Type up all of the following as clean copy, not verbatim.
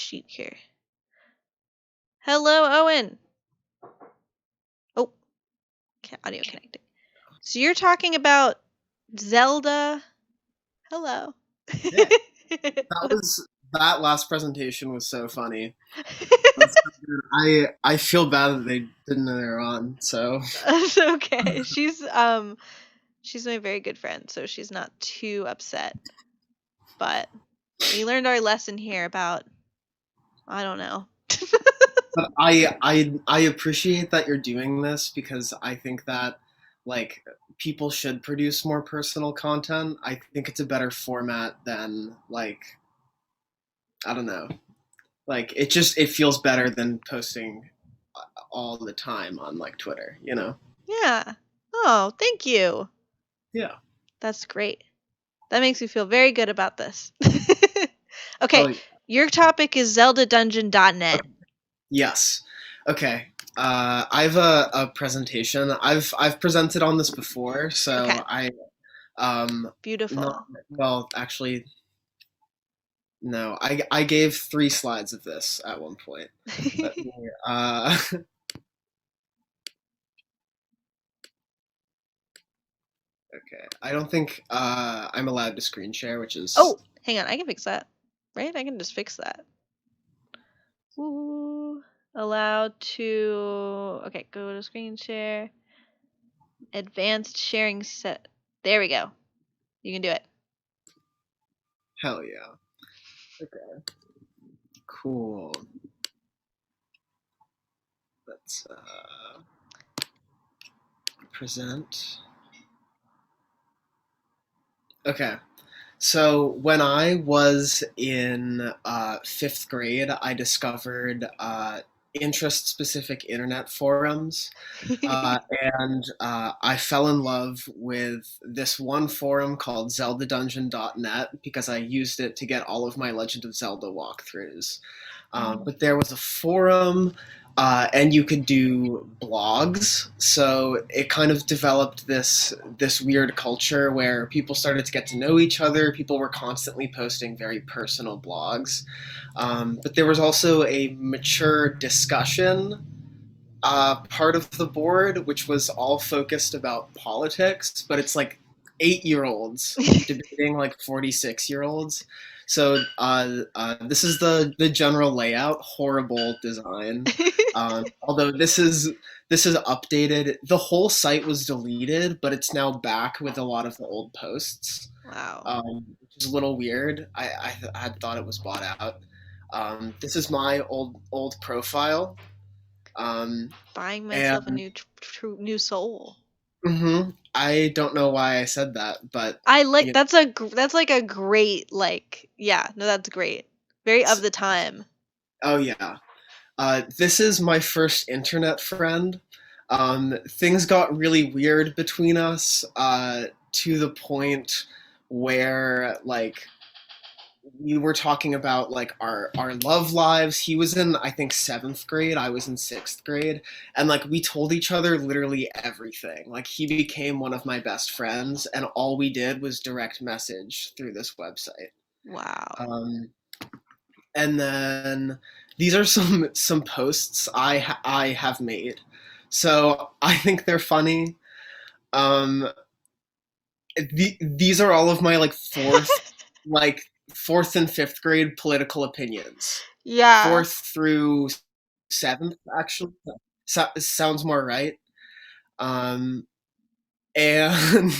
sheet here. Hello, Owen. Oh, audio connecting. So you're talking about Zelda. Hello. Yeah, that last presentation was so funny. I feel bad that they didn't know they were on. So That's okay. She's my very good friend, so she's not too upset. But we learned our lesson here about, I don't know. but I appreciate that you're doing this because I think that like people should produce more personal content. I think it's a better format than like I don't know. Like it feels better than posting all the time on like Twitter, you know? Yeah. Oh, thank you. Yeah. That's great. That makes me feel very good about this. Okay, Oh, your topic is ZeldaDungeon.net. okay. Yes. Okay. I have a presentation. I've presented on this before, Okay, so um not beautiful. well actually no. I gave 3 slides of this at one point. Let me okay. I don't think I'm allowed to screen share, which is Oh, hang on, I can fix that. Right? I can just fix that. Ooh, allowed to. Okay, go to screen share. Advanced sharing set. There we go. You can do it. hell yeah. Okay. Cool. Let's present. Okay. So when I was in 5th grade, I discovered interest-specific internet forums, and I fell in love with this one forum called ZeldaDungeon.net because I used it to get all of my Legend of Zelda walkthroughs. But there was a forum, and you could do blogs. So it kind of developed this weird culture where people started to get to know each other. People were constantly posting very personal blogs, but there was also a mature discussion part of the board, which was all focused about politics, but it's like 8-year-olds debating like 46-year-olds. So this is the general layout. Horrible design. Although this is updated. The whole site was deleted, but it's now back with a lot of the old posts, Wow. which is a little weird. I had thought it was bought out. This is my old profile. Um, Buying myself a and new soul. I don't know why I said that, but I like you know, that's like a great yeah, no, that's great. Very of the time. oh yeah. This is my first internet friend. Things got really weird between us to the point where like we were talking about like our love lives. He was in I think 7th grade, I was in 6th grade, and like we told each other literally everything. Like he became one of my best friends, and all we did was direct message through this website. Wow. Um, and then these are some posts I have made. So I think they're funny. Um, these are all of my like fourth and 5th grade political opinions. Yeah. Fourth through 7th, actually, sounds more right. Um, and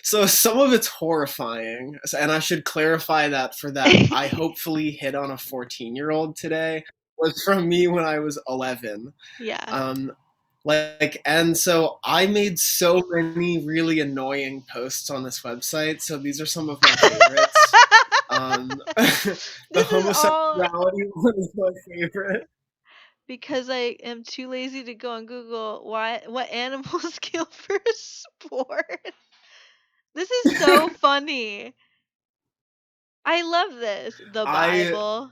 so some of it's horrifying, and I should clarify that for that I hopefully hit on a 14-year-old today was from me when I was 11. Yeah. Um, and so I made so many really annoying posts on this website. So these are some of my favorites. The This is all homosexuality one is my favorite. because I am too lazy to go on Google what animals kill for sport. This is so funny. I love this. The I Bible.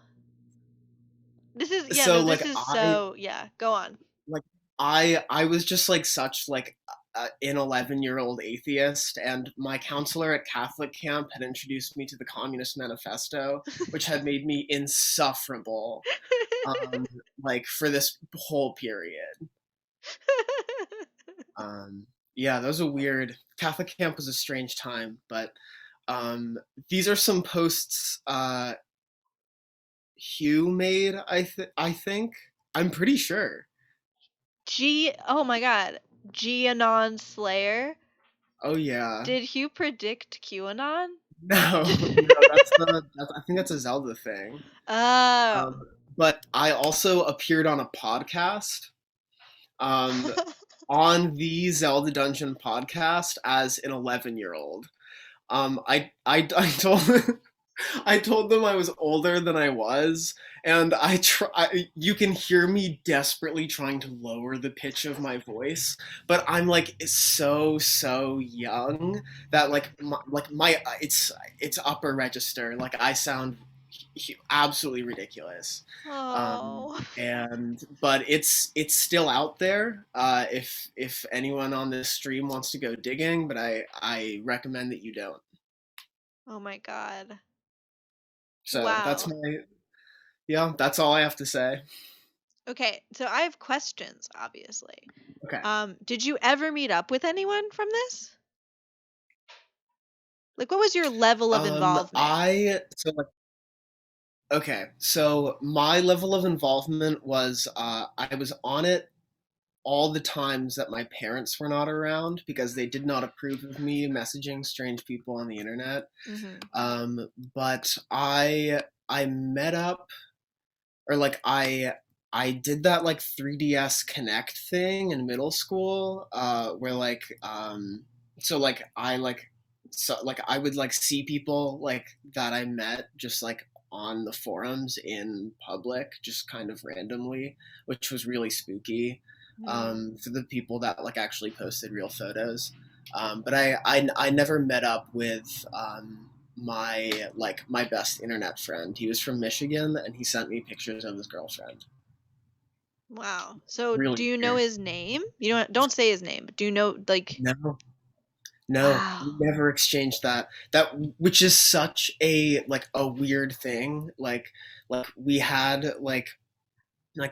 This is yeah, so no, like this is I so yeah, go on. like I was just like such like an 11-year-old atheist, and my counselor at Catholic camp had introduced me to the Communist Manifesto, which had made me insufferable, um, like for this whole period. Um, yeah, that was a weird. Catholic camp was a strange time, but um, these are some posts Hugh made. I think I'm pretty sure. Oh my god. Anon Slayer. Oh yeah. Did Hugh predict QAnon? No, no, I think that's a Zelda thing. Oh. Um, but I also appeared on a podcast, um, on the Zelda Dungeon podcast as an 11-year-old. I told I told them I was older than I was, and you can hear me desperately trying to lower the pitch of my voice, but I'm like so young that like my it's upper register. Like I sound absolutely ridiculous. Oh. And but it's still out there. If anyone on this stream wants to go digging, but I recommend that you don't. Oh my god. So Wow. that's all I have to say. Okay, so I have questions, obviously. Okay. Did you ever meet up with anyone from this? Like, what was your level of involvement? I so like okay, so my level of involvement was I was on it all the times that my parents were not around because they did not approve of me messaging strange people on the internet. Mm-hmm. But I met up or like I did that like 3DS Connect thing in middle school, where so like I would like see people like that I met just like on the forums in public, just kind of randomly, which was really spooky, Hmm. for the people that like actually posted real photos. But I never met up with my best internet friend. He was from Michigan, and he sent me pictures of his girlfriend. Wow. So, do Really you know weird. his name? You don't say his name, but do you know like? No, no, Wow. we never exchanged that. That which is such a like a weird thing. Like we had like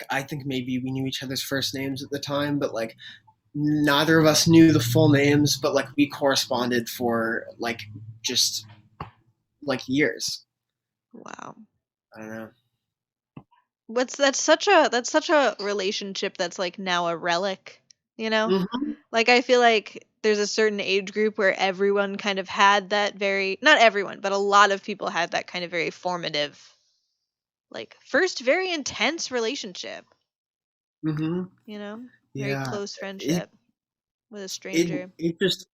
I think maybe we knew each other's first names at the time, but like neither of us knew the full names, but like we corresponded for like just like years. Wow. I don't know. What's that's such a relationship that's like now a relic, you know? Hmm. Like I feel like there's a certain age group where everyone kind of had that very not everyone, but a lot of people had that kind of very formative like first very intense relationship, Hmm. you know? Very Yeah. close It friendship with a it stranger. it just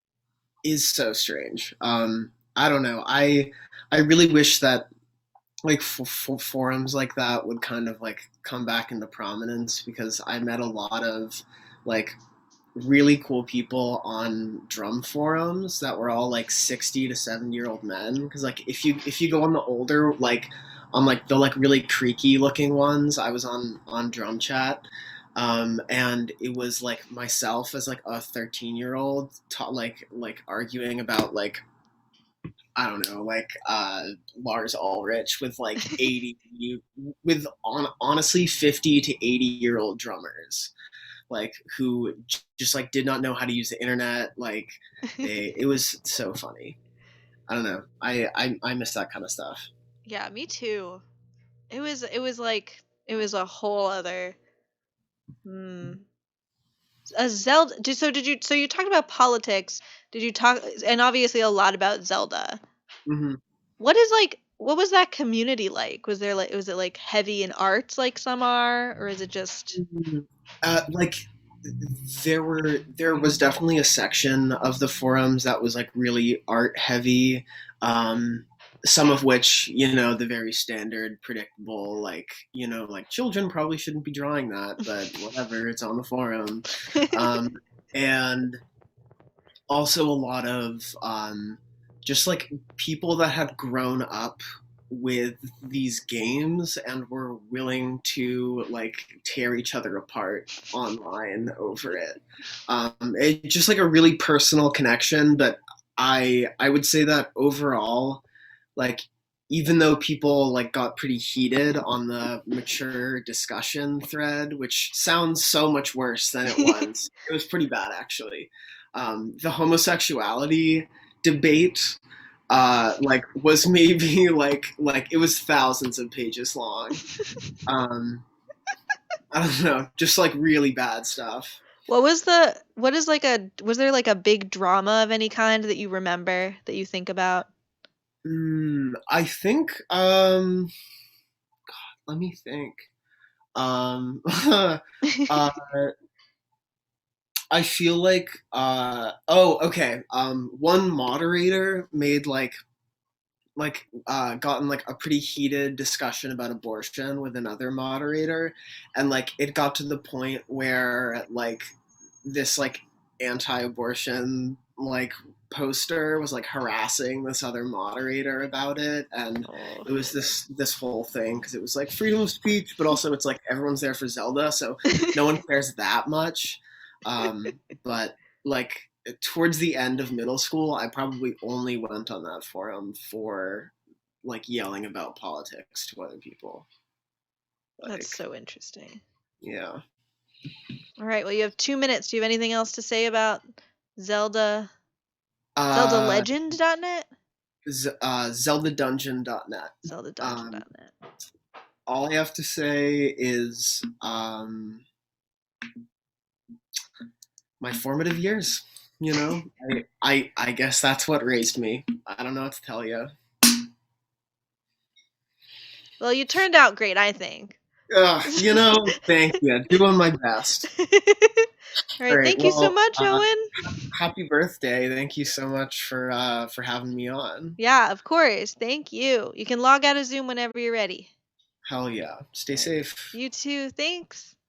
is so strange. I don't know. I really wish that like forums like that would kind of like come back into prominence because I met a lot of like really cool people on drum forums that were all like 60 to 70-year-old men because like if you go on the older like on like the like really creaky looking ones, I was on drum chat, and it was like myself as like a 13-year-old like arguing about like I don't know, like Lars Ulrich with like 80 with honestly 50 to 80-year-old drummers like who just like did not know how to use the internet. Like it was so funny. I don't know. I miss that kind of stuff. Yeah, me too. It was like it was a whole other hmm. A Zelda. So you talked about politics. Did you talk and obviously a lot about Zelda. Hmm. What was that community like? Was it like heavy in arts like some are, or is it just Like there was definitely a section of the forums that was like really art heavy. Some of which, the very standard, predictable, like, like children probably shouldn't be drawing that, but whatever, it's on the forum. Um, and also a lot of just like people that had grown up with these games and were willing to like tear each other apart online over it. It's just like a really personal connection, but I would say that overall, like even though people like got pretty heated on the mature discussion thread, which sounds so much worse than it was pretty bad actually. The homosexuality debate like was maybe like it was thousands of pages long. Um, I don't know, just like really bad stuff. What is like a was there like a big drama of any kind that you remember that you think about? I think let me think. Uh, I feel like oh okay. One moderator made gotten like a pretty heated discussion about abortion with another moderator, and like it got to the point where like this like anti-abortion like poster was like harassing this other moderator about it, and Oh. it was this whole thing because it was like freedom of speech, but also it's like everyone's there for Zelda, so no one cares that much. But like towards the end of middle school, I probably only went on that forum for like yelling about politics to other people. That's Like, so interesting. yeah. All right, well you have 2 minutes. Do you have anything else to say about Zelda Uh, ZeldaLegend.net? ZeldaDungeon.net. Um, ZeldaDungeon.net. all I have to say is my formative years. You know, I guess that's what raised me. I don't know what to tell you. Well, you turned out great, I think. You know, thank you. Doing my best. All All right, right. thank you so Well, much, Owen. happy birthday. Thank you so much for having me on. Yeah, of course. Thank you. You can log out of Zoom whenever you're ready. Hell yeah. Stay All right. safe. You too. Thanks.